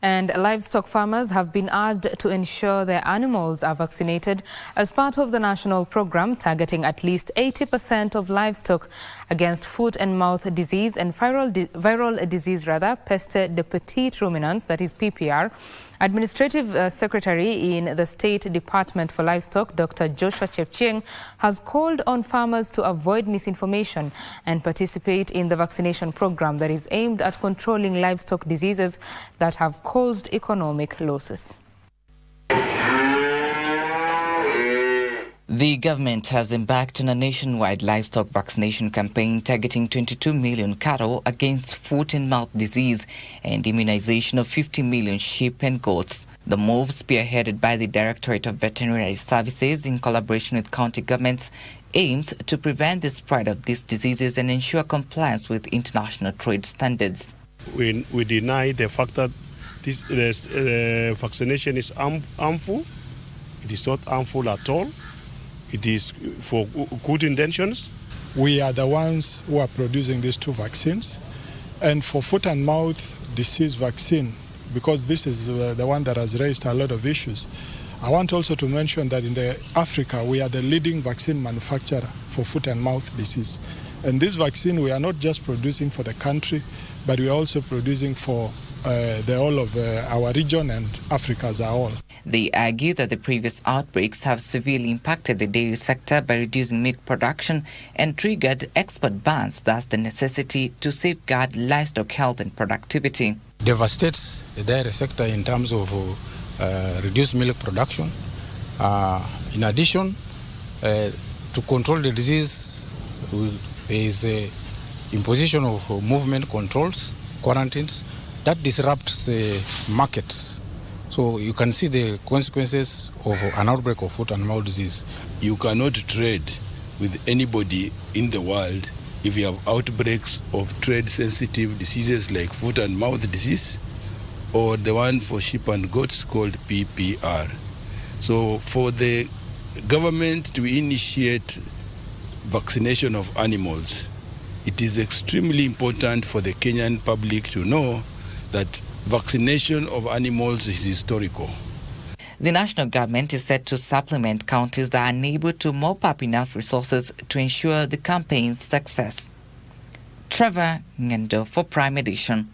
And livestock farmers have been urged to ensure their animals are vaccinated as part of the national program targeting at least 80% of livestock against foot and mouth disease and viral disease, Peste de Petits Ruminants, that is PPR. Administrative Secretary in the State Department for Livestock, Dr. Joshua Chepchieng, has called on farmers to avoid misinformation and participate in the vaccination program that is aimed at controlling livestock diseases that have caused economic losses. The government has embarked on a nationwide livestock vaccination campaign targeting 22 million cattle against foot and mouth disease and immunization of 50 million sheep and goats. The move, spearheaded by the Directorate of Veterinary Services in collaboration with county governments, aims to prevent the spread of these diseases and ensure compliance with international trade standards. We deny the fact that this vaccination is harmful. It is not harmful at all. It is for good intentions. We are the ones who are producing these two vaccines. And for foot and mouth disease vaccine, because this is the one that has raised a lot of issues, I want also to mention that in Africa, we are the leading vaccine manufacturer for foot and mouth disease. And this vaccine, we are not just producing for the country, but we are also producing for the whole of our region and Africa as a whole. They argue that the previous outbreaks have severely impacted the dairy sector by reducing milk production and triggered export bans, thus the necessity to safeguard livestock health and productivity. Devastates the dairy sector in terms of reduced milk production. In addition, to control the disease, there is a imposition of movement controls, quarantines, that disrupts markets. So you can see the consequences of an outbreak of foot and mouth disease. You cannot trade with anybody in the world if you have outbreaks of trade-sensitive diseases like foot and mouth disease or the one for sheep and goats called PPR. So for the government to initiate vaccination of animals, it is extremely important for the Kenyan public to know that vaccination of animals is historical. The national government is set to supplement counties that are unable to mop up enough resources to ensure the campaign's success. Trevor Ngendo for Prime Edition.